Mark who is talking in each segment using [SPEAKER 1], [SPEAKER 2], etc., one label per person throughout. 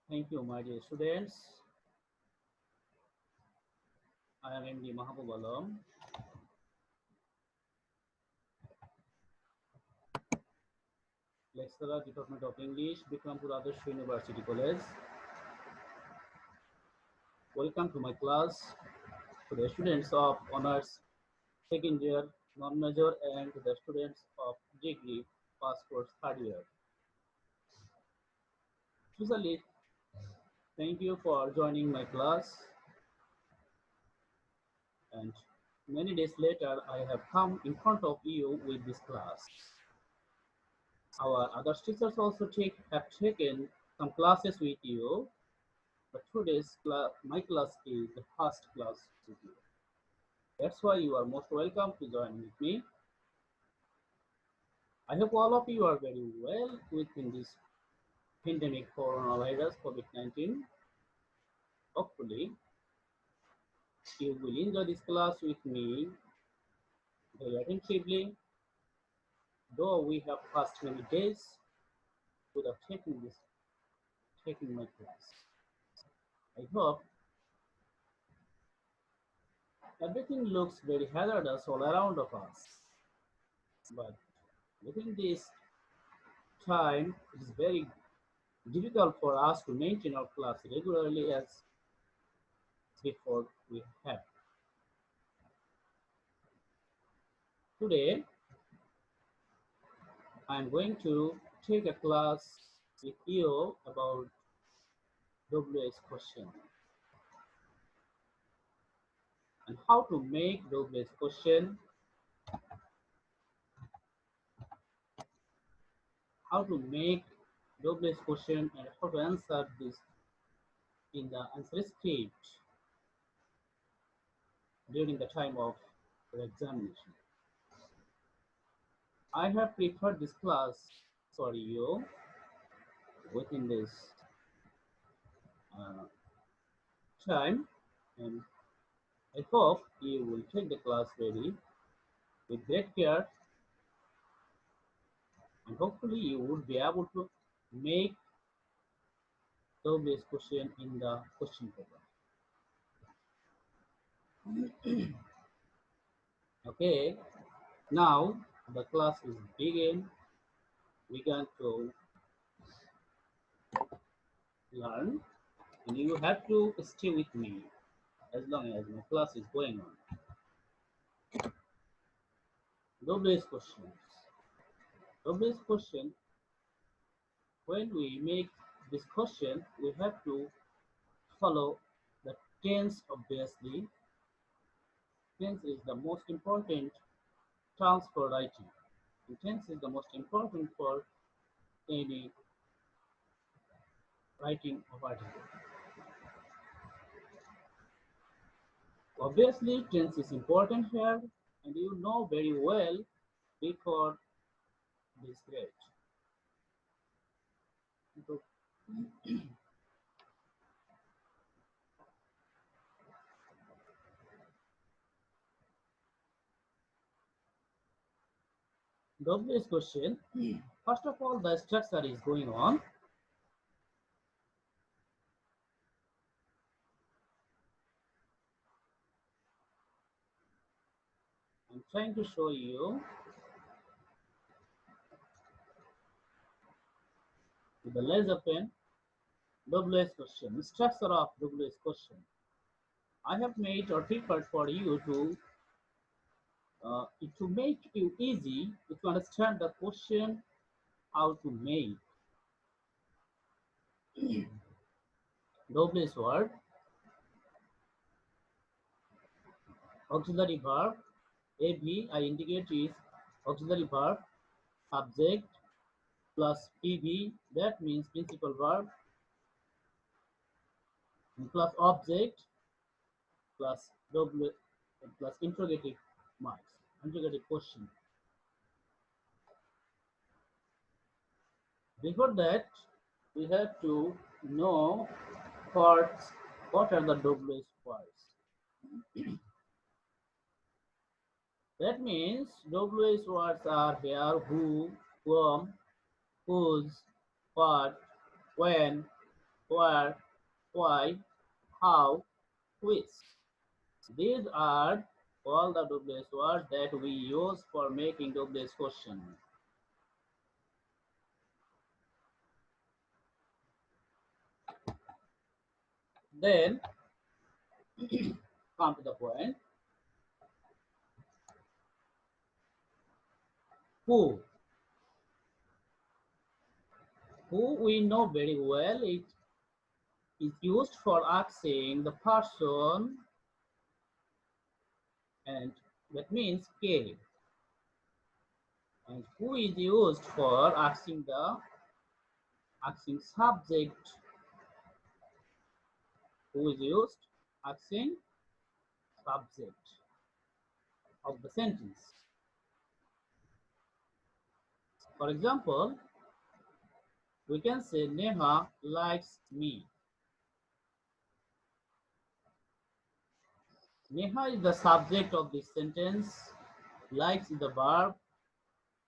[SPEAKER 1] Thank you, my dear students. I am MD Mahabubalam. Lecturer, Department of English, Bikrampur Adarsh University College. Welcome to my class to the students of honors second year, non-major, and to the students of degree past course third year. Especially, thank you for joining my class. And many days later, I have come in front of you with this class. Our other teachers also have taken some classes with you, but today's my class is the first class with you. That's why you are most welcome to join with me. I hope all of you are very well within this pandemic coronavirus COVID-19. Hopefully, you will enjoy this class with me very attentively, though we have passed many days without taking my class. I hope everything looks very hazardous all around of us, but within this time, it is very difficult for us to maintain our class regularly as before we have. Today, I am going to take a class with you about WS question and how to make WS question, how to make WS question, and how to answer this in the answer script during the time of the examination. I have prepared this class for you within this uh, time, and I hope you will take the class very with great care, and hopefully you would be able to make this question in the question paper. Okay, now the class is began to learn, and you have to stay with me as long as my class is going on. WS questions. WS question, when we make this question, we have to follow the tense obviously. Tense is the most important terms for writing. And tense is the most important for any writing of article. Obviously, tense is important here, and you know very well before this grade. WS question. First of all, the structure is going on. I'm trying to show you with the laser pen WS question, structure of WS question. I have made or prepared for you to make you easy to understand the question how to make WS word, auxiliary verb, AV I indicate is auxiliary verb, subject plus PV, that means principal verb, plus object plus W plus interrogative marks, interrogative question. Before that, we have to know what are the WS words. That means WH words are here who, whom, whose, what, when, where, why, how, which. These are all the WH words that we use for making WH question. Then come to the point. Who? Who we know very well. It is used for asking the person, and that means K. And who is used for asking subject. Who is used asking subject of the sentence. For example, we can say Neha likes me. Neha is the subject of this sentence, likes is the verb,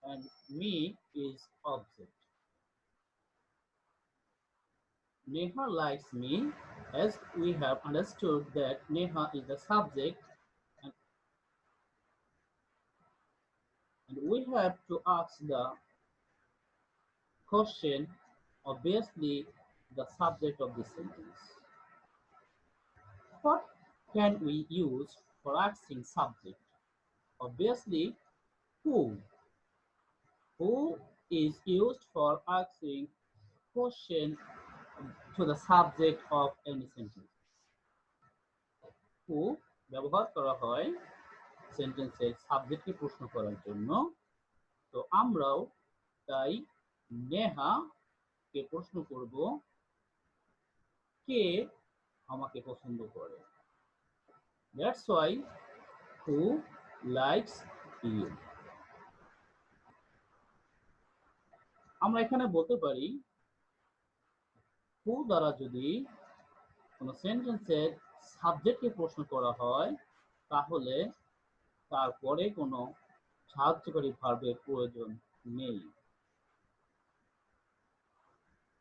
[SPEAKER 1] and me is object. Neha likes me, as we have understood that Neha is the subject, and, and we have to ask the question, obviously the subject of the sentence. What can we use for asking subject? Obviously, who. Who is used for asking question to the subject of any sentence. Who ব্যবহার করা হয় সেন্টেন্সের সাবজেক্টকে প্রশ্ন করার জন্য। তো আমরাও তাই নেহা কে প্রশ্ন করব কে আমাকে পছন্দ করে। That's why who likes you. আমরা এখানে বলতে পারি who দ্বারা যদি কোনো সেন্টেন্সের সাবজেক্টকে প্রশ্ন করা হয় তাহলে তারপরে কোনো সাহায্যকারী ভার্বের প্রয়োজন নেই।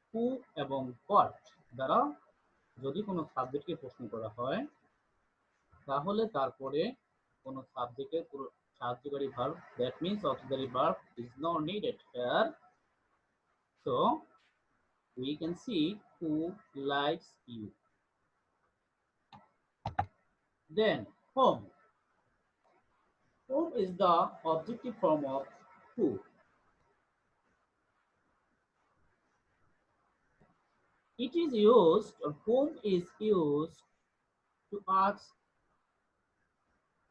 [SPEAKER 1] who এবং what দ্বারা যদি কোনো সাবজেক্টকে প্রশ্ন করা হয় তাহলে তারপরে কোনো সাবজেক্টের সাহায্যকারী verb, that means auxiliary verb, is not needed here. So we can see who likes you. Then whom. Whom is the objective form of who. It is used, or whom is used to ask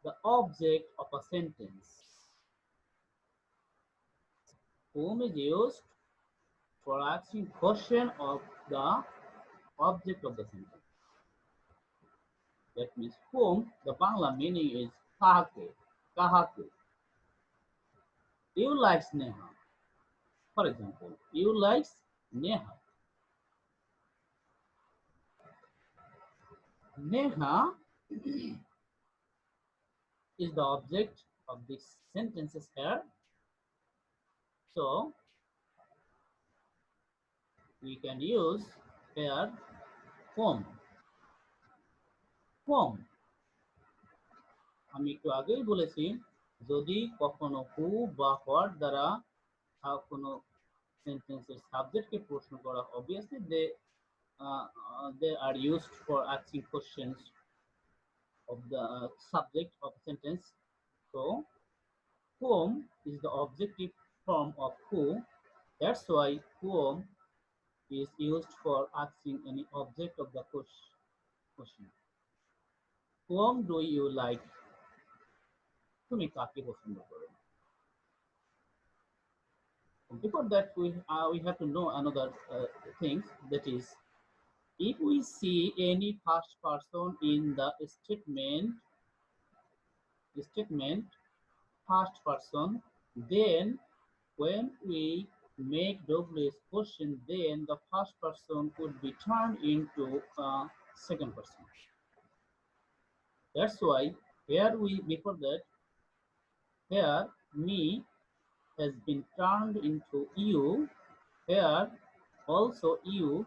[SPEAKER 1] the object of a sentence. Whom is used for asking question of the object of the sentence. That means whom, the Bangla meaning is kahake, kahake. You likes Neha. For example, you likes Neha. Neha is the object of these sentences here. So we can use here whom. Whom. আমি একটু আগেই বলেছি যদি কখনো who বা what দ্বারা কোনো সেন্টেন্সের সাবজেক্টকে প্রশ্ন করা, obviously they are used for asking questions of the subject of sentence. So whom is the objective form of who. That's why whom is used for asking any object of the question. Whom do you like? তুমি কাকে পছন্দ করো? Before that, we have to know another things, that is, if we see any first person in the statement first person, then when we make WH question, then the first person could be turned into second person. That's why here before that, here me has been turned into you. Here also you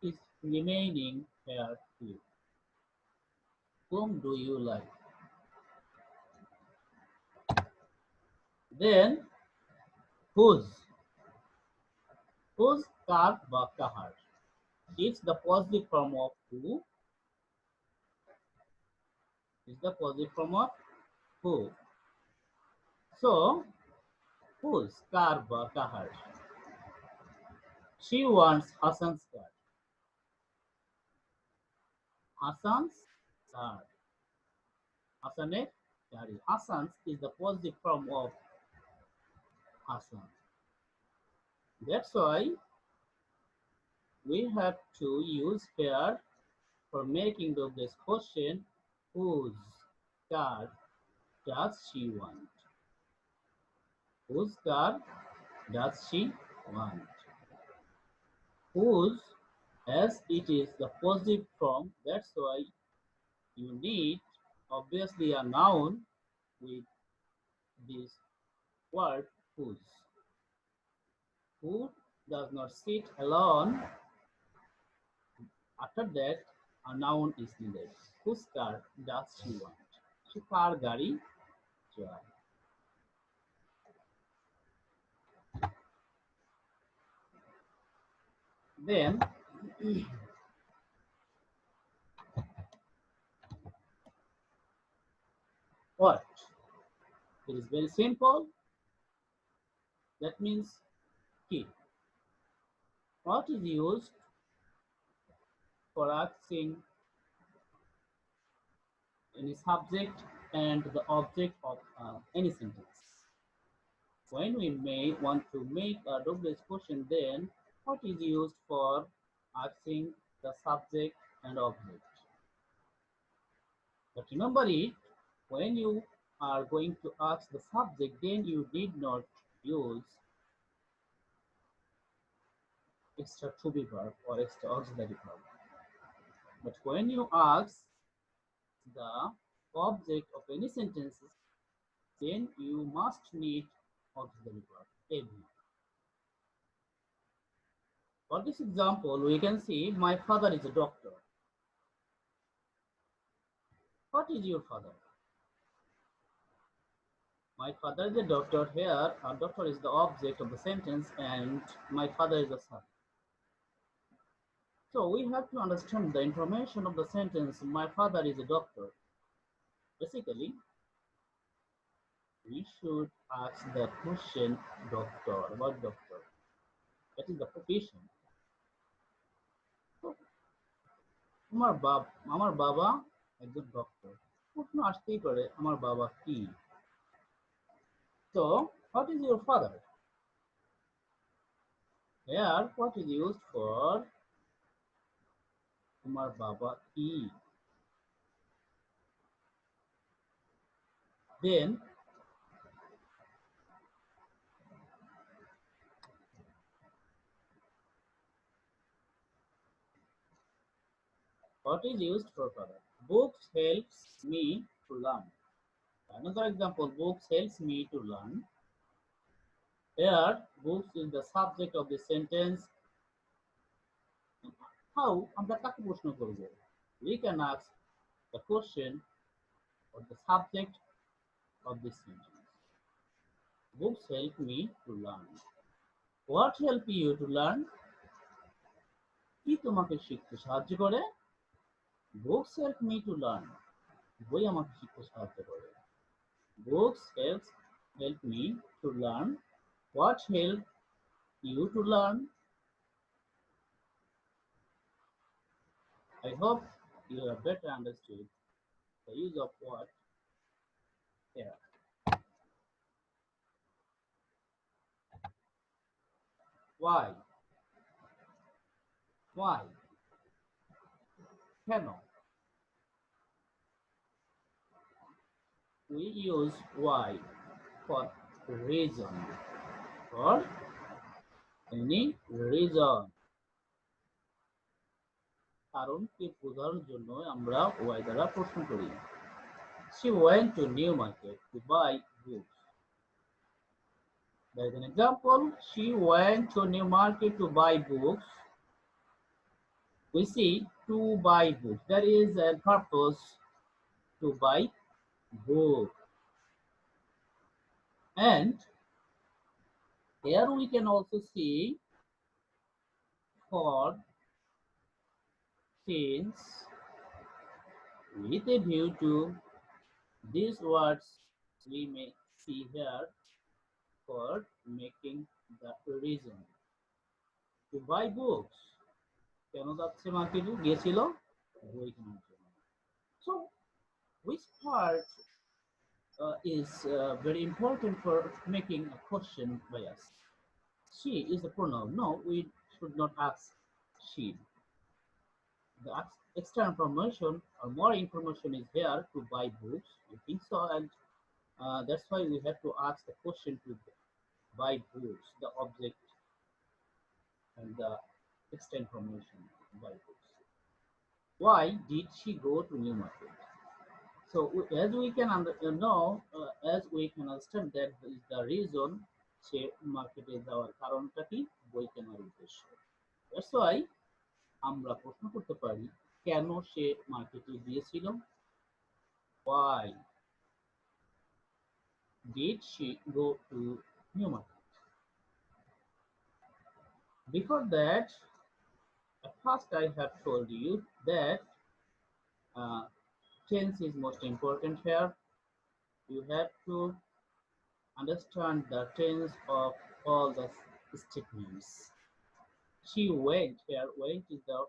[SPEAKER 1] is remaining here too. Whom do you like? Then whose? Whose কার বা কাহার? It's the positive form of who. It's the positive form of who. So whose কার বা কাহার? She wants Hassan's car. Hassan's car. Hassaনের গাড়ি. Hassan's is the positive form of Hassan. That's why we have to use here for making of this question, whose car does she want? Whose car does she want? Whose, as it is the positive form, that's why you need obviously a noun with this word whose. Who does not sit alone. After that, a noun is needed. Whose car does she want? She কার গাড়ি চায়? Then what? It is very simple. That means key. What is used for asking any subject and the object of any sentence? When we may want to make a double question, then what is used for asking the subject and object? But remember it, when you are going to ask the subject, then you need not use extra to be verb or extra auxiliary verb. But when you ask the object of any sentences, then you must need auxiliary verb. Every. For this example, we can see my father is a doctor. What is your father? My father is a doctor. Here, a doctor is the object of the sentence and my father is the subject. So we have to understand the information of the sentence, my father is a doctor. Basically, we should ask the question doctor. What doctor? That is the profession. So, আমার বাবা একজন doctor. প্রশ্ন আসতেই পারে আমার বাবা কি? So, what is your father? Here, what is used for তোমার বাবা কি? Then, what is used for father? Books helps me to learn. Another example, books helps me to learn. Here, books is the subject of the sentence. How আমরা কাকে প্রশ্ন করব? We can ask the question or the subject of this sentence. Books help me to learn. What help you to learn? কি তোমাকে শিখতে সাহায্য করে? Books help me to learn. বই আমাকে শিখতে সাহায্য করে। Books help me to learn. What help you to learn? I hope you have better understood the use of what here. Why? Why? কেন? We use why for reason. For any reason. কারণকে বোঝানোর জন্য আমরা why দ্বারা প্রশ্ন করি। She went to New Market to buy books. There is an example. She went to New Market to buy books. We see to buy books. There is a purpose to buy book. And here we can also see for since with a view to these words we may see here for making the reason to buy books. কেন যাচ্ছে মার্কেটে গিয়েছিল বই কেনার জন্য. So which part is very important for making a question by us? She is a pronoun. No, we should not ask she. The extra information or more information is here to buy books. I think so, and that's why we have to ask the question to buy books, the object and the extra information to buy books. Why did she go to New Market? So as we can as we can understand that is the reason সে মার্কেটে যাওয়ার কারণটা কি বই কেনার উদ্দেশ্য. That's why আমরা প্রশ্ন করতে পারি কেন সে মার্কেটে গিয়েছিল? Why did she go to New Market? Before that, at first I have told you that uh, tense is most important here. You have to understand the tense of all the statements. She went here. Went is the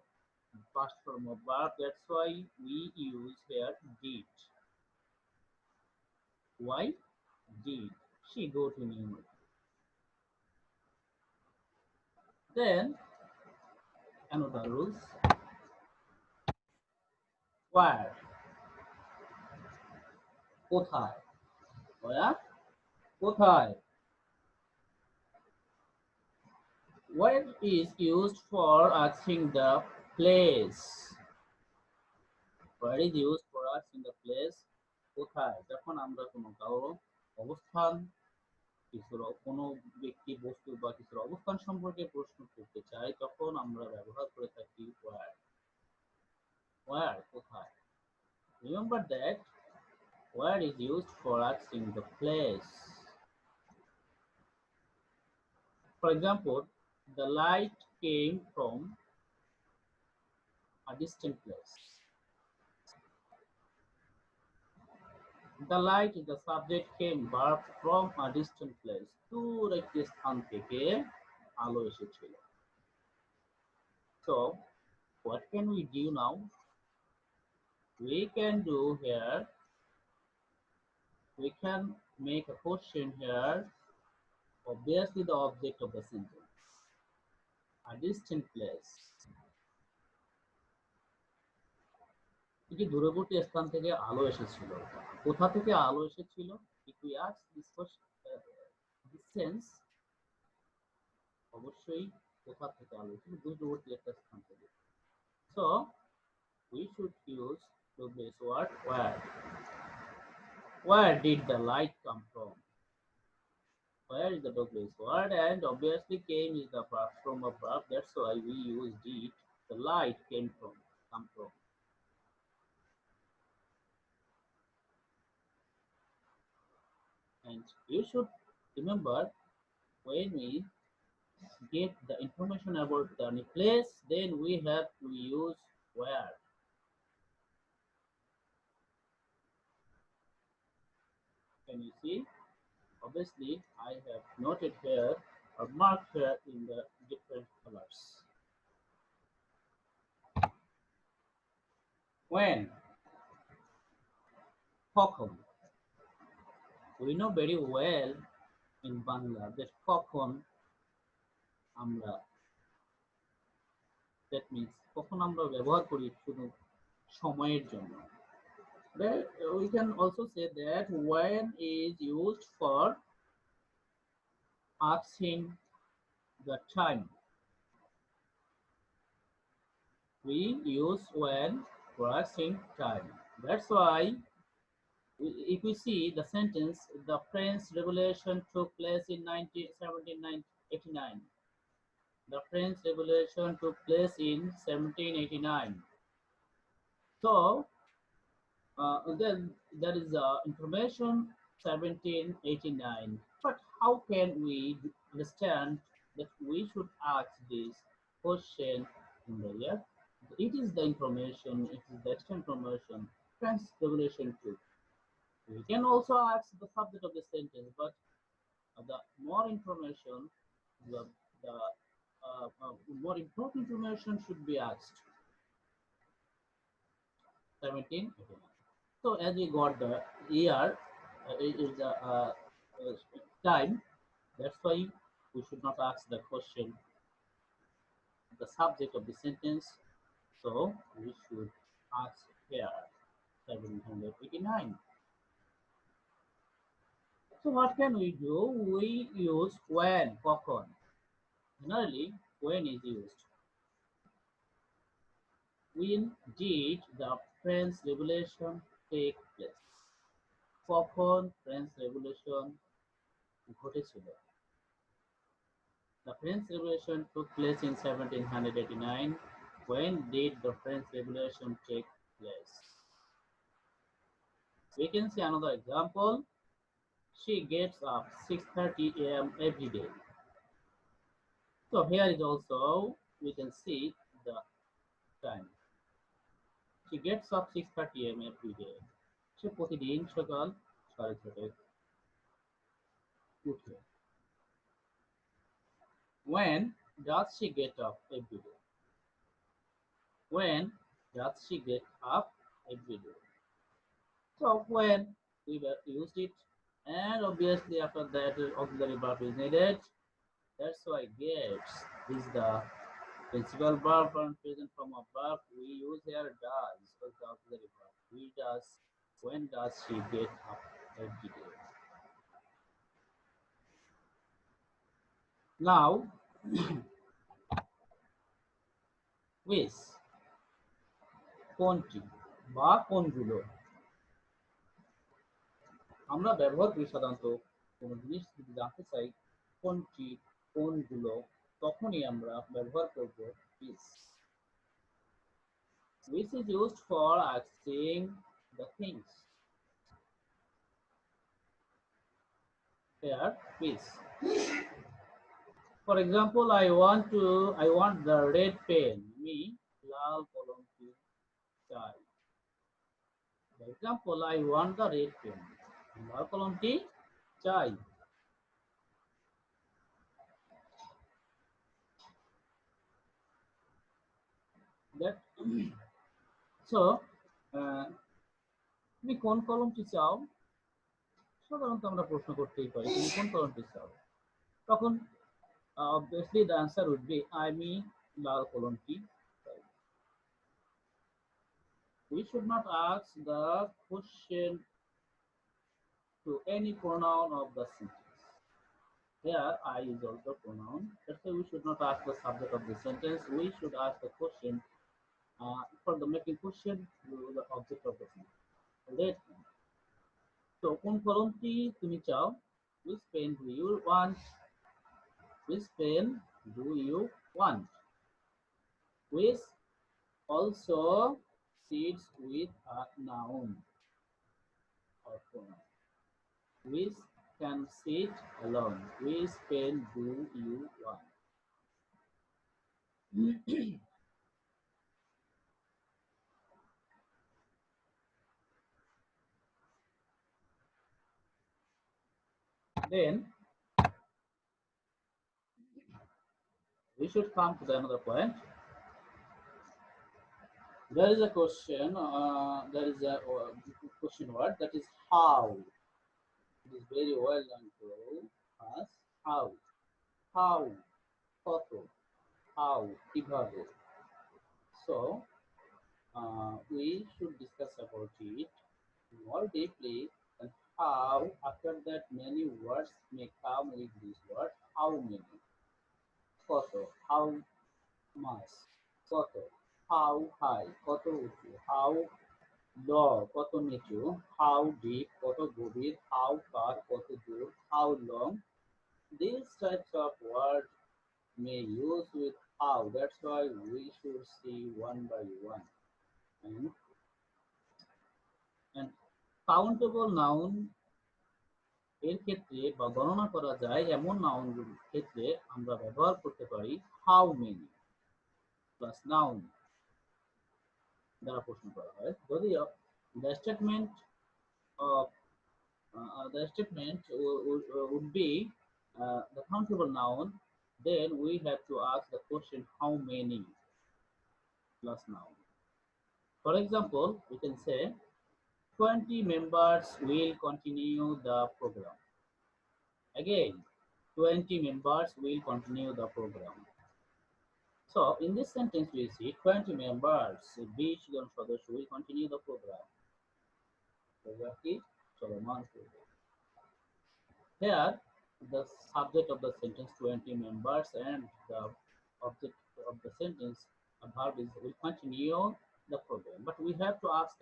[SPEAKER 1] past form of verb. That's why we use here did. Why did she go to New York? Then another rules. Where? কোথায়? Where? কোথায়? Where is used for asking the place. Where is used for asking the place? কোথায়? যখন আমরা কোনো কারো অবস্থান কিছুর কোনো ব্যক্তি বস্তু বা কিছুর অবস্থান সম্পর্কে প্রশ্ন করতে চাই তখন আমরা ব্যবহার করে থাকি where. Where? কোথায়? Remember that where is used for asking the place. For example, the light came from a distant place. The light is the subject came verb from a distant place. দূর একটি স্থান থেকে আলো এসেছিল. So what can we do now? We can do here, we can make a question here, obviously the object of the sentence. A distant place. দূরবর্তী স্থান থেকে আলো এসেছিল. কোথা থেকে আলো এসেছিল? If we ask this question, distance, অবশ্যই কোথা থেকে আলো এসেছিল? দূরবর্তী একটা স্থান থেকে. So we should use the base word where. Where did the light come from? Where is the base word, and obviously came is the verb from a verb. That's why we use did. The light came from, come from. And you should remember when we get the information about the place, then we have to use where. Can you see? Obviously, I have noted here or marked here in the different colors. When? কখন? We know very well in Bangla that কখন আমরা, that means কখন আমরা ব্যবহার করি শুধু সময়ের জন্য. But we can also say that when is used for asking the time. We use when for asking time. That's why If we see the sentence, the French Revolution took place in 1789. The French Revolution took place in 1789. So then there is information 1789. But how can we understand that we should ask this question in the year? It is the information, it is the extra information. French Revolution took. We can also ask the subject of the sentence, but the more information, the, the more important information should be asked. 1789. So as we got the year, it is the time. That's why we should not ask the question, the subject of the sentence. So we should ask here 789. So what can we do? We use when, কখন. Generally, when is used. When did the French Revolution take place? কখন French revolution ঘটেছিল? The French Revolution took place in 1789. When did the French Revolution take place? We can see another example. She gets up 6:30 a.m. every day. So here is also we can see the time. She gets up 6:30 a.m. every day. সে প্রতিদিন সকাল 6:30 উঠে। When does she get up every day? When does she get up every day? So when we were used it, and obviously after that auxiliary verb is needed. That's why gets is the principal verb and present form of verb. We use here does as the auxiliary verb. We does. When does she get up every day? Now, which কোনটি বা কোনগুলো আমরা ব্যবহার করি সাধারণত কোনো জিনিস যদি জানতে চাই কোনটি কোনগুলো তখনই আমরা ব্যবহার করব which. Which is used for asking the things. Here, which. For example, I want the red pen. Me, লাল কলমটি চাই. For example, I want the red pen. লাল কলমটি চাই. That so তুমি কোন কলমটি চাও? সাধারণত আমরা প্রশ্ন করতেই পারি তুমি কোন কলমটি চাও? তখন obviously the answer would be আমি লাল কলমটি চাই. We should not ask the question to any pronoun of the sentence. Here, I is also pronoun. That's why we should not ask the subject of the sentence. We should ask the question for the making question to the object of the sentence. Let me. So, কোন কলমটি তুমি চাও? Which pen do you want? Which pen do you want? Which also sits with a noun or pronoun. Which can sit alone? Which pen do you want? Then we should come to the another point. There is a question. There is a question word that is how. It is very well known to us. How? How? কত? How? কিভাবে? So we should discuss about it more deeply. And how? After that, many words may come with this word. How many? কত? How much? কত? How high? কত উঁচু? How low কত নিচু, how deep কত গভীর, how far কত দূর, how long. These types of words may use with how. That's why we should see one by one. And countable noun এর ক্ষেত্রে বা গণনা করা যায় এমন নাউনগুলোর ক্ষেত্রে আমরা ব্যবহার করতে পারি হাউ মেনি প্লাস নাউন দ্বারা প্রশ্ন করা হয়। যদিও the statement of the statement would be the countable noun, then we have to ask the question how many plus noun. For example, we can say 20 members will continue the program. Again, 20 members will continue the program. So, in this sentence, we see 20 members, 20 জন সদস্য will continue the program. Program কি চলমান করবে। Here, the subject of the sentence 20 members and the object of the sentence a verb is will continue the program. But we have to ask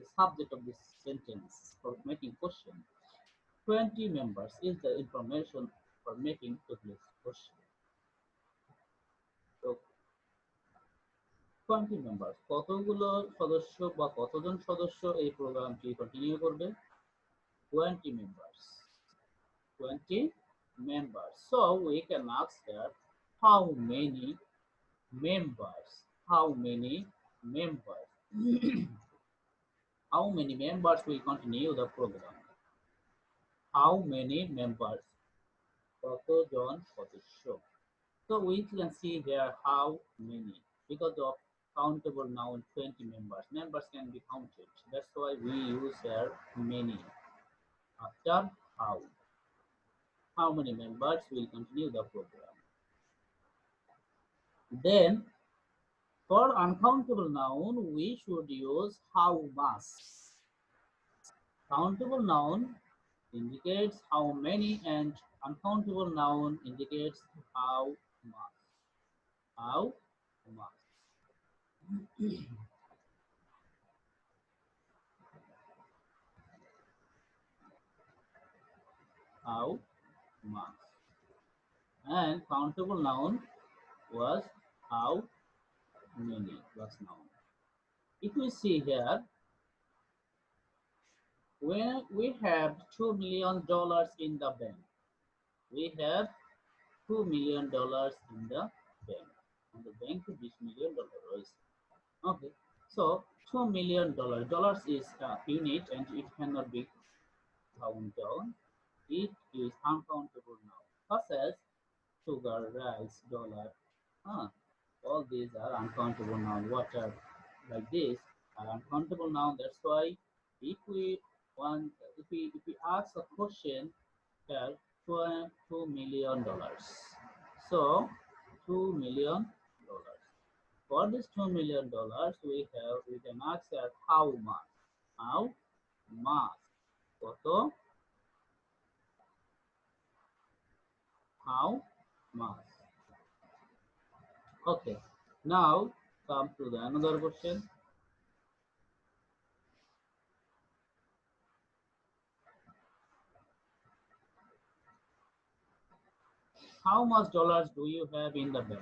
[SPEAKER 1] the subject of this sentence for making question. 20 members is the information for making to this question. So 20 members কতগুলো সদস্য বা কতজন সদস্য এই প্রোগ্রামটি continue করবে? 20 members. 20 members. So we can ask that how many members? How many members? How many members will continue the program? How many members? কতজন সদস্য? So we can see here how many because of countable noun 20 members. Members can be counted. That's why we use here many after how. How many members will continue the program? Then for uncountable noun we should use how much. Countable noun indicates how many and uncountable noun indicates how much. How much. How much. And countable noun was how many plus noun. If we see here, when we have $2 million in the bank, we have $2 million in the bank. And the bank is $20 million. Okay, so $2 million. Dollars is a unit and it cannot be counted down. It is uncountable now, such as sugar, rice, dollar. Huh. All these are uncountable now. Water, like this, are uncountable now. That's why if we want, if we ask a question here, $2 million. So $2 million. For this $2 million, we can ask that how much? How much? কত? How much? Okay. Now come to the another question. How much dollars do you have in the bank?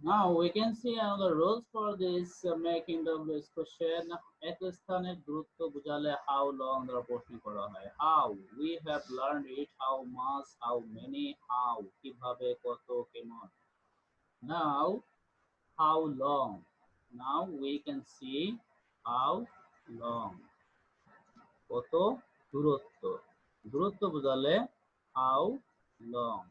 [SPEAKER 1] Now we can see another rules for this making this question. এক স্থানের দূরত্ব বোঝালে how long দ্বারা প্রশ্ন করা হয়। How we have learned it. How much? How many? How কিভাবে কত কেমন? Now how long? Now we can see how long. কত দূরত্ব? দূরত্ব বোঝালে how long.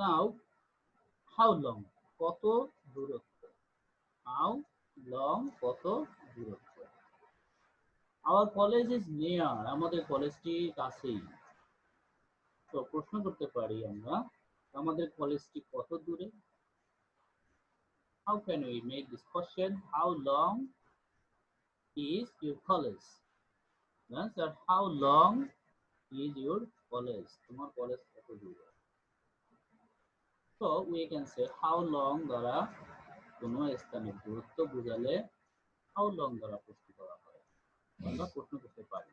[SPEAKER 1] Now how long? কত দূরত্ব? How লং কত দূরত্ব। আওয়ার কলেজ ইজ নিয়ার, আমাদের কলেজটি কাছেই। তো প্রশ্ন করতে পারি আমরা, আমাদের কলেজটি কত দূরে? How can we make this question? How long is your college? The answer, how long is your college? তোমার কলেজ কত দূরে? So we can say how long দ্বারা কোনো স্থানের দূরত্ব বোঝালে how long দ্বারা প্রশ্ন করা হয়, আমরা প্রশ্ন করতে পারি।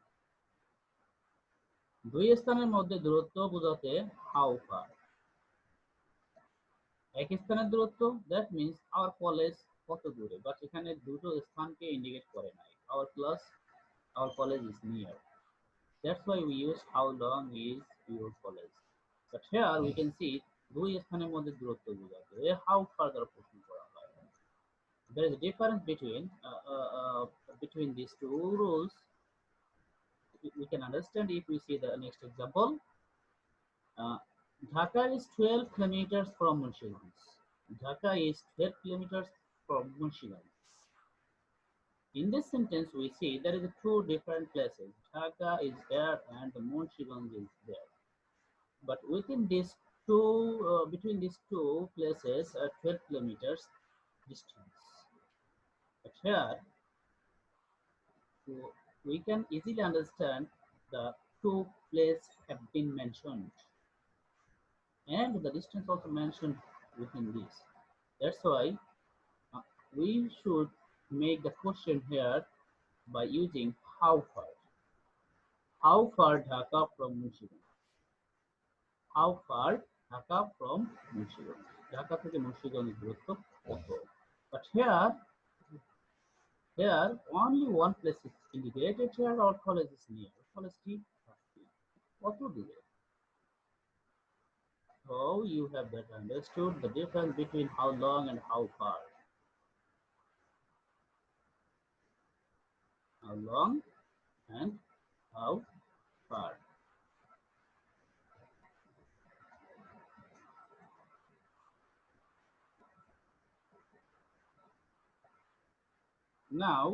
[SPEAKER 1] দুই স্থানের মধ্যে দূরত্ব বোঝাতে how far। এক স্থানের দূরত্ব, দ্যাট মিনস আওয়ার কলেজ কত দূরে, বাট এখানে দুটো স্থানকে ইন্ডিকেট করে নাই। Our college is near, that's why we use how long is your college, but here we can see দুই স্থানের মধ্যে দূরত্ব বোঝাতে how far দ্বারা প্রশ্ন করা হয়। There is a difference between these two rules. We can understand if we see the next example. uh, Dhaka is 12 kilometers from Munshiganj. Dhaka is 12 kilometers from Munshiganj. In this sentence, we see there is two different places. Dhaka is there and the Munshiganj is there. But within these two, between these two places, 12 kilometers distance. But here, so we can easily understand the two places have been mentioned, and the distance also mentioned within this. That's why uh, we should make the question here by using how far. How far Dhaka from Munshiganj? How far Dhaka from Munshiganj? Dhaka থেকে মুন্সিগঞ্জ দূরত্ব কত? But here only one place is indicated here. Our college is near. College is কত দূরে? So you have better understood the difference between how long and how far. How long and how far. Now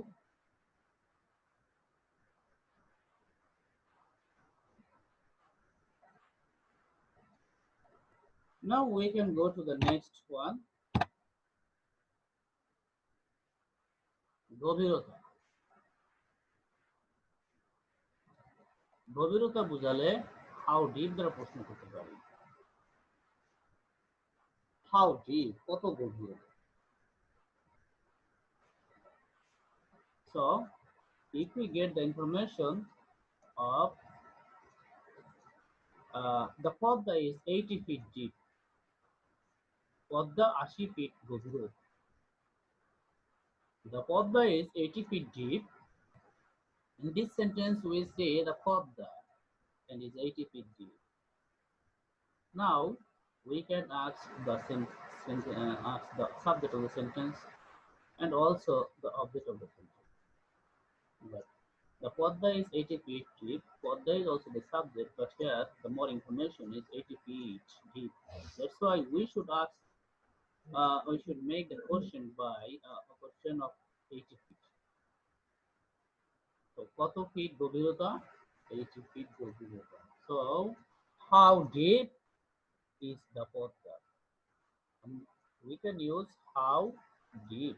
[SPEAKER 1] we can go to the next one. গভীরতা। গভীরতা বোঝালে how deep দ্বারা প্রশ্ন করতে পারি। How deep, কত গভীর। So if we get the information of the Padma is 80 feet deep, Padma 80 feet গভীর। The Podda is 80 feet deep. In this sentence, we say the Podda and is 80 feet deep. Now, we can ask the subject of the sentence and also the object of the sentence. But the Podda is 80 feet deep. Podda is also the subject, but here the more information is 80 feet deep. That's why we should ask. We should make the question by a question of 80 feet. So, কত feet গভীরতা? 80 feet গভীরতা। So, how deep is the podda? We can use how deep.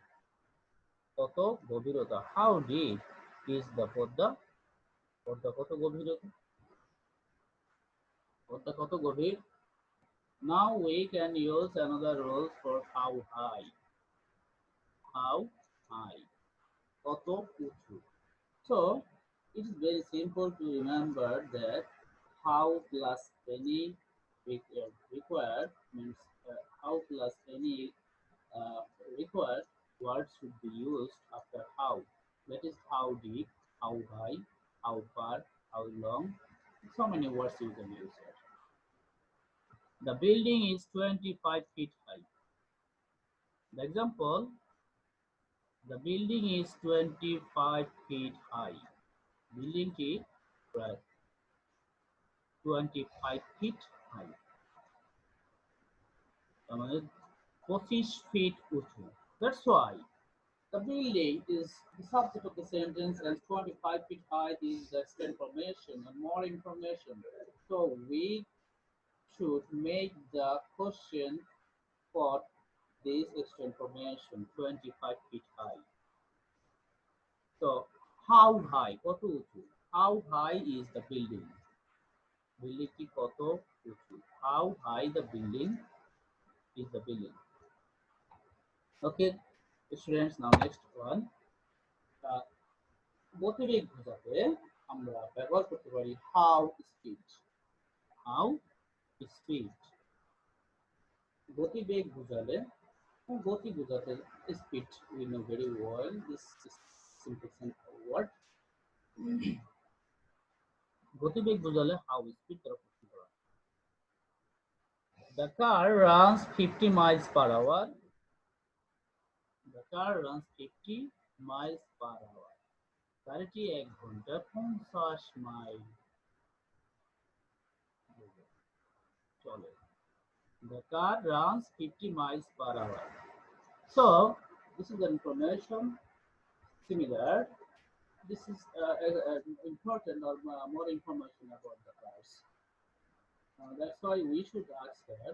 [SPEAKER 1] কত গভীরতা? How deep is the podda? Padma কত গভীরতা? পদ্মা কত গভীর? Now we can use another rule for how high. How high? কত উঁচু? So it is very simple to remember that how plus any required means how plus any required word should be used after how. That is how deep, how high, how far, how long. So many words you can use here. The building is 25 feet high. The example, the building is 25 feet high. Building is right, 25 feet high. মানে 25 feet উঁচু। That's why The building is the subject of the sentence, and 25 feet high is the extra information and more information. So we should make the question for this extra information 25 feet high. So how high? কত উঁচু? How high is the building? বিল্ডিংটি কত উঁচু? How high the building is the building? Okay, students. Now next one. Uh, গতিবেগ বোঝাতে আমরা ব্যবহার করতে পারি how speed. How speed. গতিবেগ বোঝালে গতি বোঝাতে speed we know very well. This is simple word. গতিবেগ বোঝালে how speed দ্বারা প্রশ্ন করা। The car runs 50 miles per hour. The car runs 50 miles per hour. গাড়িটি 1 ঘন্টা 50 মাইল চলে। The car runs 50 miles per hour. So this is the information similar. This is important or more information about the cars. That's why we should ask her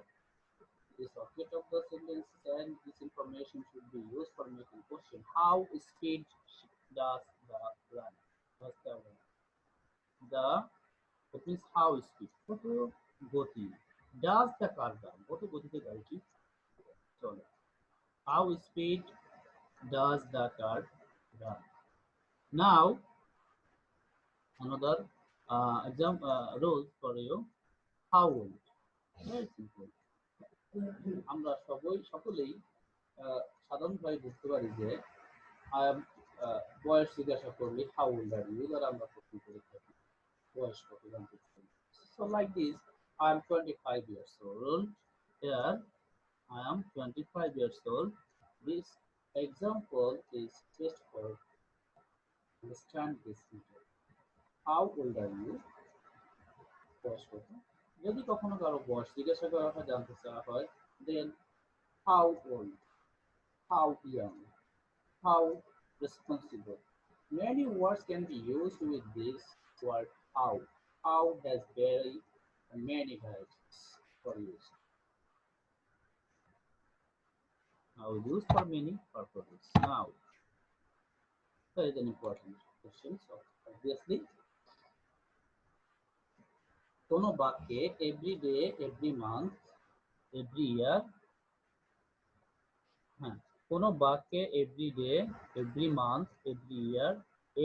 [SPEAKER 1] this object of the sentences, and this information should be used for making question. How speed does the run? Does the run? The It means how speed. কত গতি? Does the car run? কত গতিতে গাড়িটি চলে? How speed does the car run? Now another exam rules for you. How old? Very simple. আমরা সকলেই সাধারণভাবে বুঝতে পারি যে বয়স জিজ্ঞাসা করলে হাউ ওল্ড আর ইউ দ্বারা আমরা প্রশ্ন করে থাকি বয়স কত জানতে চাই। So like this, I am 25 years old. Here I am 25 years old. This example is just for understand this matter. How old are you? বয়স কত? যদি কখনো কারো বয়স জিজ্ঞাসা করা হয় জানতে চাওয়া হয়, then how old, how young, how responsible. Many words can be used with this word how. How has very many varieties for use. Now used for many purposes. Now there is an important question. So obviously, কোনো বাক্যে every day, every month, every year, হ্যাঁ, কোনো বাক্যে every day, every month, every year,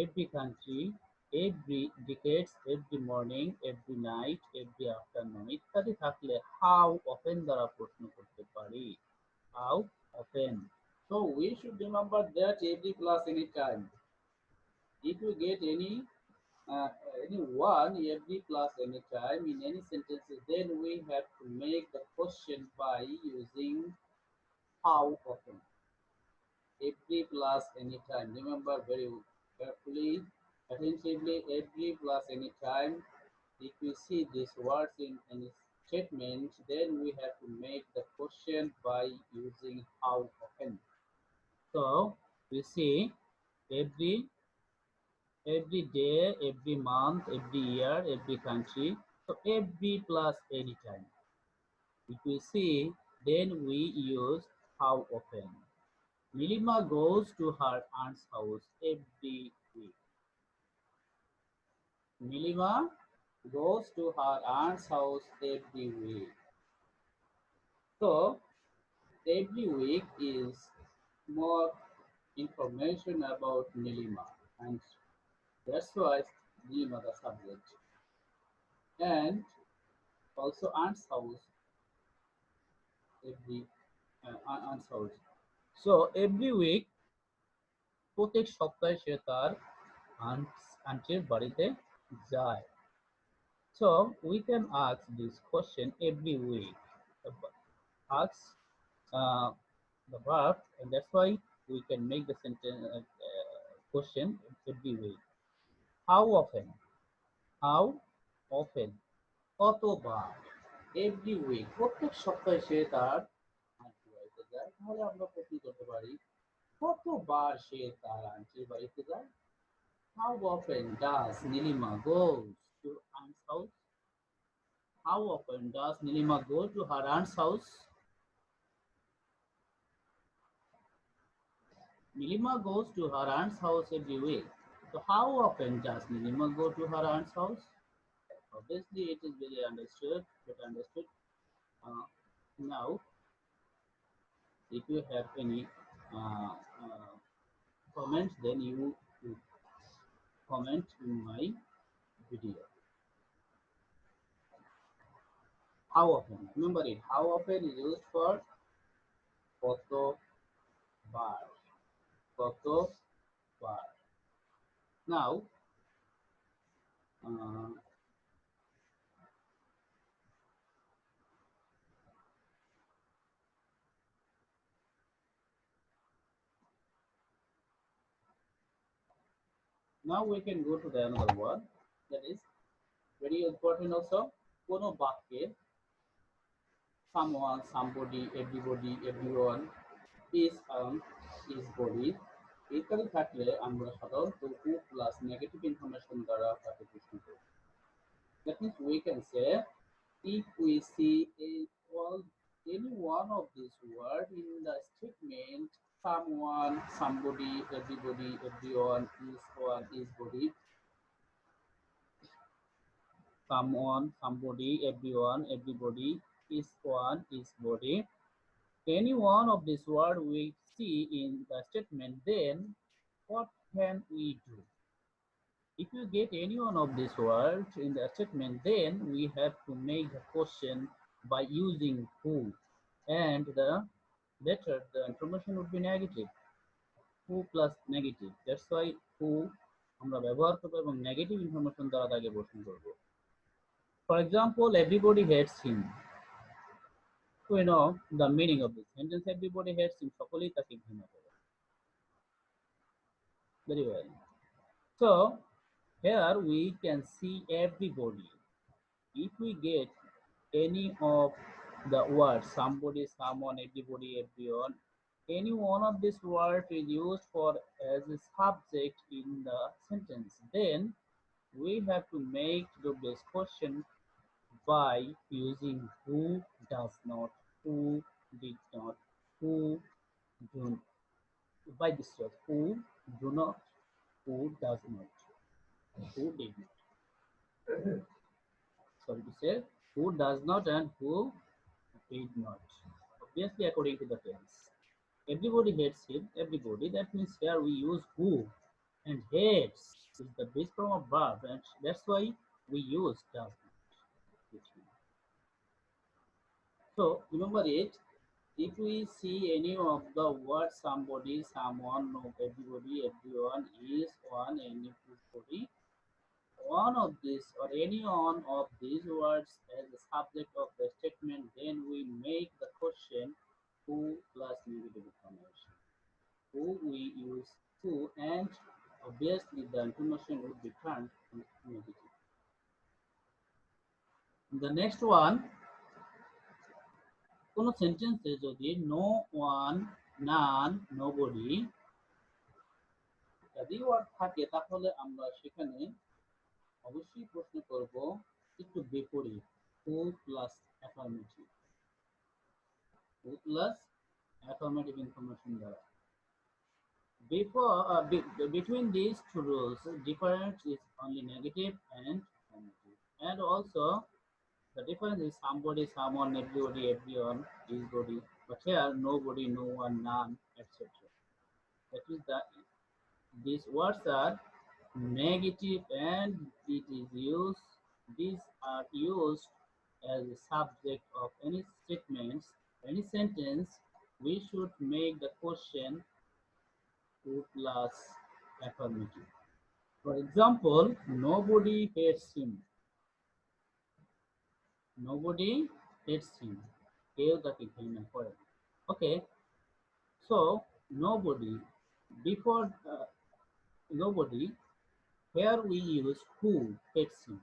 [SPEAKER 1] every country, every decades, every morning, every night, every afternoon ইত্যাদি থাকলে how often দ্বারা প্রশ্ন করতে পারি। How often? So we should remember that every plus any time. If you get any one every plus any time in any sentences, then we have to make the question by using how often. Every plus any time. Remember very carefully, attentively, every plus any time. If we see these words in any statement, then we have to make the question by using how often. So we see every day, every month, every year, every country. So every plus any time. If we see, then we use how often. Nilima goes to her aunt's house every week. Nilima goes to her aunt's house every week. So every week is more information about Nilima, and that's why Nilima the subject. And also aunt's house every aunt's house. So every week প্রত্যেক সপ্তাহে সে তার আন্টির বাড়িতে যায়। So we can ask this question every week. Ask the verb, and that's why we can make the sentence question every week. How often? How often? কতবার? Every week. প্রত্যেক সপ্তাহে সে তার আন্টির বাড়িতে যায়। তাহলে আমরা প্রশ্ন করতে পারি কতবার সে তার আন্টির বাড়িতে যায়? How often does Nilima goes to aunt's house? How often does Nilima go to her aunt's house? Nilima goes to her aunt's house every week. So how often does Nilima go to her aunt's house? Obviously, it is very understood. Get understood. Uh, Now, if you have any comments, then you comment in my video. How often? Remember it. How often is used for কতবার. কতবার. Now, uh, now we can go to the another one. That is very important also. কোনো বাক্যে someone, somebody, everybody, everyone is is body ইত্যাদি থাকলে আমরা সাধারণত who plus negative information দ্বারা তাকে প্রশ্ন করি। That means we can say if we see all any one of these words in the statement someone, somebody, everybody, everyone, is one, is body, someone, somebody, everyone, everybody, is one, is body. Any one of these words we see in the statement, then what can we do? If you get any one of these words in the statement, then we have to make the question by using who, and the later the information would be negative. Who plus negative. That's why who আমরা ব্যবহার করব এবং negative information দ্বারা তাকে প্রশ্ন করব। For example, everybody hates him. We know the meaning of this sentence. Everybody hates him. সকলেই তাকে ঘৃণা করে। Very well. So here we can see everybody. If we get any of the words, somebody, someone, everybody, everyone, any one of these words is used for as a subject in the sentence, then we have to make this question by using who does not, who did not, who do, by this word, who do not, who does not, who did not. Sorry to say, who does not and who did not. Obviously, according to the tense. Everybody hates him, everybody. That means here we use who, and hates is the base form of verb, and that's why we use does not. So remember it. If we see any of the words somebody, someone, no, everybody, everyone, is one, anybody, one of these or any one of these words as the subject of the statement, then we make the question who plus negative information. Who we use who, and obviously the information would be turned negative. The next one, কোনো সেন্টেন্সে যদি no one, none, nobody ইত্যাদি word থাকে তাহলে আমরা সেখানে অবশ্যই প্রশ্ন করব একটু বিপরীত who plus affirmative, who plus affirmative information দ্বারা। Between these two rules, difference is only negative and affirmative, and also the difference is somebody, someone, everybody, everyone, is body, but here nobody, no one, none, etc. That is the these words are negative and it is used. These are used as a subject of any statements, any sentence. We should make the question who plus affirmative. For example, nobody hates him. Nobody hates him. কেউ তাকে ঘৃণা করে না। Okay, so nobody, before nobody, here we use who hates him.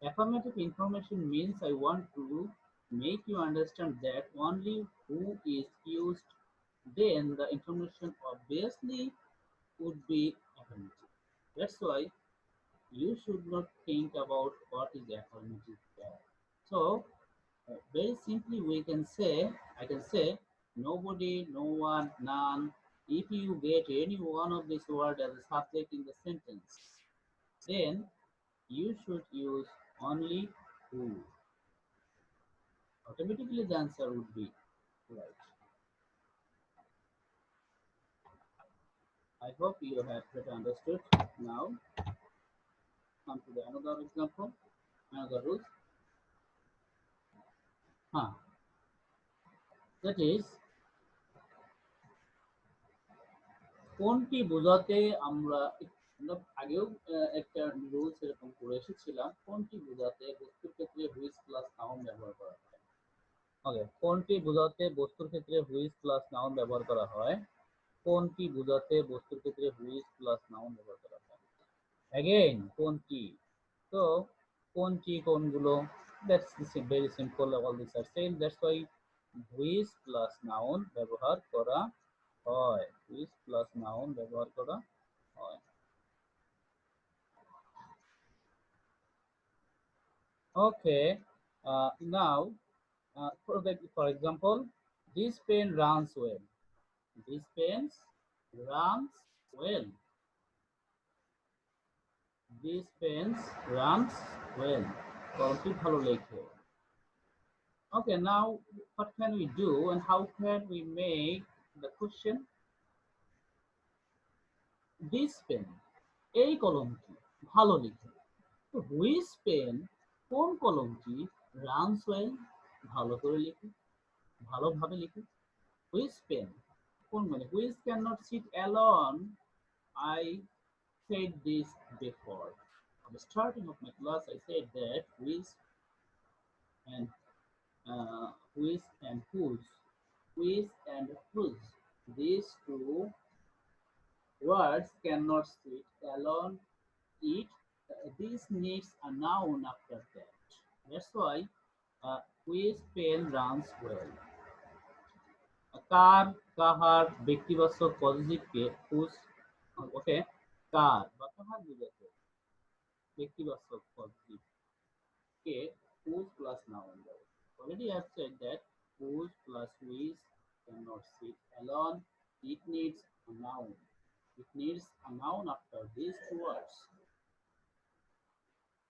[SPEAKER 1] Affirmative information means I want to make you understand that only who is used then the information obviously would be affirmative. That's why you should not think about what is affirmative there. So very simply we can say, I can say nobody, no one, none. If you get any one of these words as a subject in the sentence, then you should use only who. Automatically the answer would be right. I hope you have better understood. Now come to the another example, another rules. Huh. That is কোনটি বোঝাতে আমরা আমরা আগেও একটা rules এরকম করে এসেছিলাম কোনটি বোঝাতে বস্তুর ক্ষেত্রে হুইচ প্লাস নাউন ব্যবহার করা হয়। ওকে, কোনটি বোঝাতে বস্তুর ক্ষেত্রে হুইচ প্লাস নাউন ব্যবহার করা হয়, কোনটি বোঝাতে বস্তুর ক্ষেত্রে হুইচ প্লাস নাউন ব্যবহার করা হয়। অ্যাগেইন কোনটি, তো কোনটি কোনগুলো, that's very simple, all this are same, that's why which plus noun ব্যবহার করা হয়, হুইচ প্লাস নাউন ব্যবহার করা হয়। Okay, now for example, this pen runs well. This pen runs well. This pen runs well. কলমটি ভালো লেখে। Okay, now what can we do and how can we make the question? This pen, এই কলমটি ভালো লেখে। তো which pen, কোন কলমটি runs well, ভালো করে লেখে, ভালোভাবে লেখে। Which pen, কোন মানে which cannot sit alone. I said this before. At the starting of my class, I said that and which and whose, which and whose. These two words cannot sit alone. It this needs a noun after that. That's why which pen runs well. কার, কাহার, ব্যক্তিবাচক পজিটিভকে whose, ওকে, কার বা কাহার বোঝাতে ব্যক্তিবাচক পজিটিভকে whose plus noun দেয়। Already I have said that whose plus which cannot sit alone. It needs a noun. It needs a noun after these two words.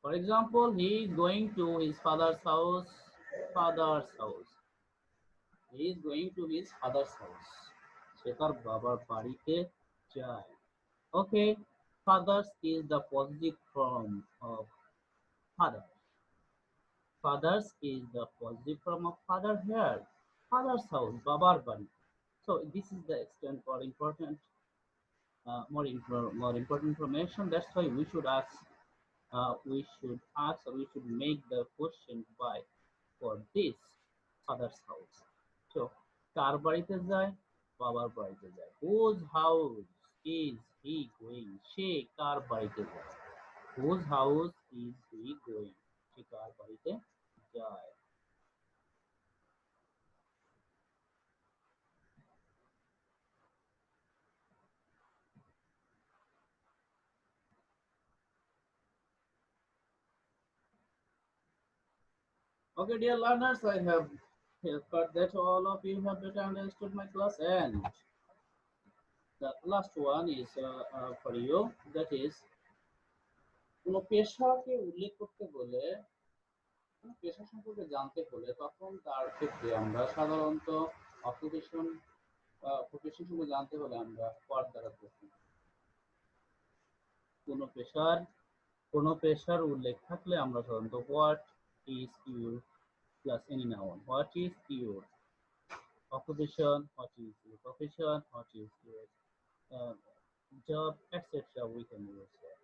[SPEAKER 1] For example, he is going to his father's house. Father's house. He is going to his father's house. সে তার বাবার বাড়িতে যায়। Okay, fathers is the positive form of father. Fathers is the positive form of father here. Father's house, babar bari. So this is the extent for important, more important information. That's why we should make the question why for this father's house. So কার বাড়িতে যায়, বাবার বাড়িতে যায়। Whose house is he going? সে কার বাড়িতে যায়। Whose house is he going? সে কার বাড়িতে যায়। Okay, dear learners, I have heard that all of you have better understood my class, and the last one is for you. That is, কোনো পেশাকে উল্লেখ করতে বলে, কোনো পেশা সম্পর্কে জানতে হলে তখন তার ক্ষেত্রে আমরা সাধারণত অকুপেশন প্রফেশন সম্পর্কে জানতে হলে আমরা হোয়াট দ্বারা প্রশ্ন, কোনো পেশার কোনো পেশার উল্লেখ থাকলে আমরা সাধারণত what is your plus any noun, what is your occupation, what is your profession, what is your uh, job, etc. We can use that.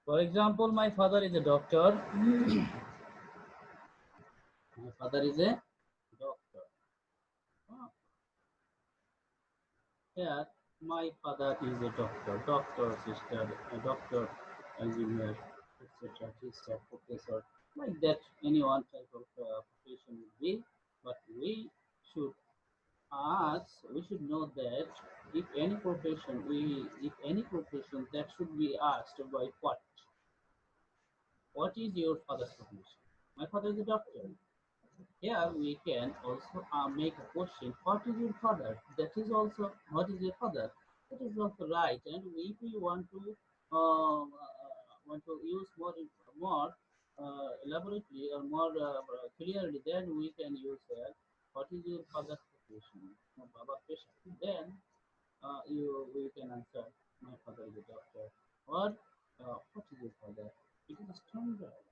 [SPEAKER 1] For example, my father is a doctor. My father is a doctor. Ah, here, my father is a doctor. Doctor, sister, a doctor, engineer, etc. Teacher, professor, like that. Any one type of profession would be, but we should we should know that if any profession that should be asked by what is your father's profession? My father is a doctor. Here we can also make a question, what is your father? That is also, what is your father? That is also right. And if we want to use more elaborately or more clearly, then we can use what is your father's profession? My Baba patient. Then we can answer, my father is a doctor. Or what is your father? It is a standard.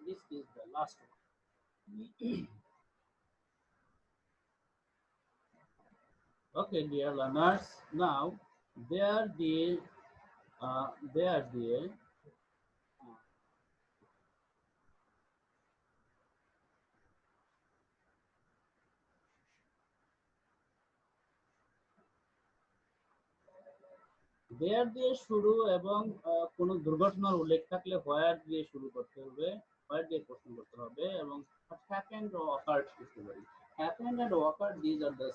[SPEAKER 1] This is the last one. Okay, dear learners, now there the there the দেয়ার দিয়ে শুরু এবং কোনো দুর্ঘটনার উল্লেখ থাকলে হোয়ার দিয়ে শুরু করতে হবে, হোয়ার দিয়ে প্রশ্ন করতে হবে এবং হ্যাপেন্ড ও অকার্ড করতে পারি। Happened and occurred these are the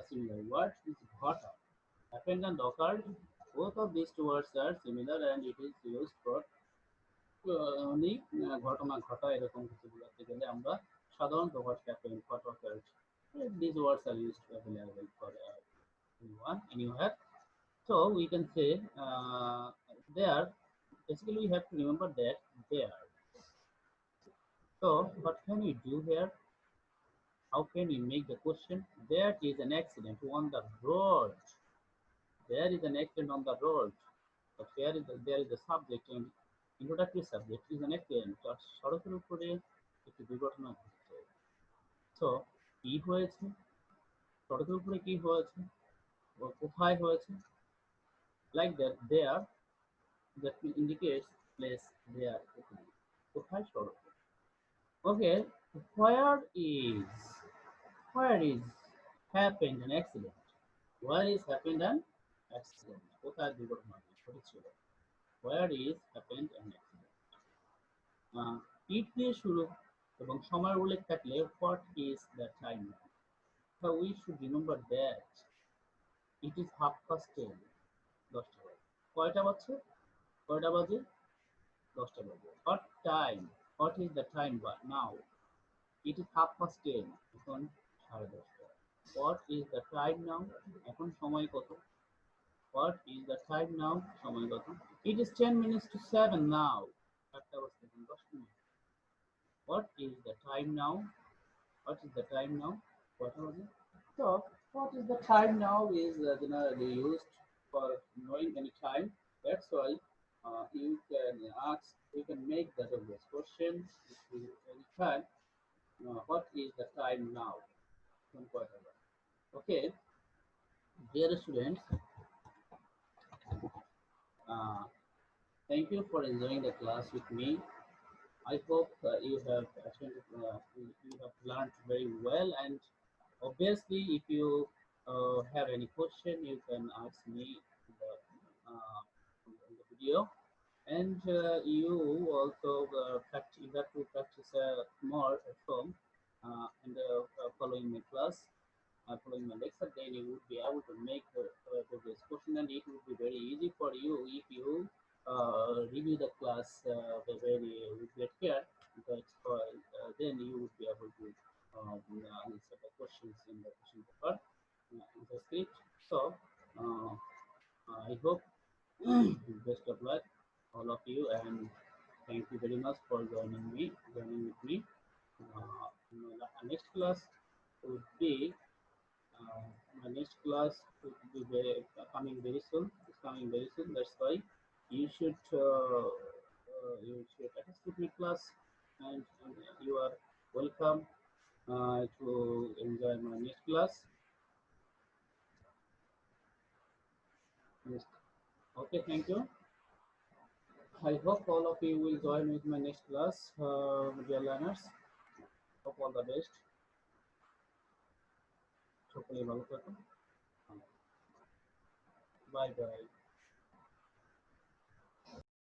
[SPEAKER 1] similar words. Is ঘটা, happened and occurred, both of these two words are similar and it is used for অনেক ঘটনা ঘটা এরকম কিছু বোঝাতে গেলে আমরা সাধারণত what happened, what occurred, these words are used available for anyone anywhere. So we can say there. Basically, we have to remember that there. So what can we do here? How can we make the question? There is an accident on the road. There is an accident on the road. But there is a subject and introductory subject is an accident. সড়কের উপরে একটি দুর্ঘটনা ঘটছে। So কি হয়েছে? সড়কের উপরে কি হয়েছে? কোথায় হয়েছে? Like that, there that indicates place there. কোথায় সড়ক? Okay, where is where is happened an accident? Where is happened an accident? কোথায় দুর্ঘটনা ঘটেছিল? Where is happened an accident? ইট দিয়ে শুরু এবং সময়ের উল্লেখ থাকলে what is the time now? So we should remember that it is 10:30 10টা বাজে। কয়টা বাজছে? কয়টা বাজে? 10টা বাজে। What time? What is the time now? It is 10:30 এখন 10:30। What is the time now? এখন সময় কত? What is the time now? সময় কত? It is 10 minutes to 7 now. 7টা বাজতে এখন 10 minute. What is the time now? What is the time now? কয়টা বাজে? So, what is the time now is generally used for knowing any time. That's why you can ask, you can make that of this question any time. What is the time now? Okay, dear students, uh, thank you for enjoying the class with me. I hope you have learned very well, and obviously, if you have any question, you can ask me in the video. And you also practice, you have to practice more at home and following my class, following my lecture. Then you would be able to make this question, and it would be very easy for you if you review the class very with great care. But then you would be able to answer the questions in the question paper in the script. So I hope best of luck, all of you, and thank you very much for joining with me. My next class would be uh, my next class would be coming very soon. It's coming very soon. That's why you should attend with my class, and you are welcome to enjoy my next class. Yes. Okay, thank you. I hope all of you will join with my next class, dear learners. Hope all the best. সকলেই ভালো থাকুন। Bye bye.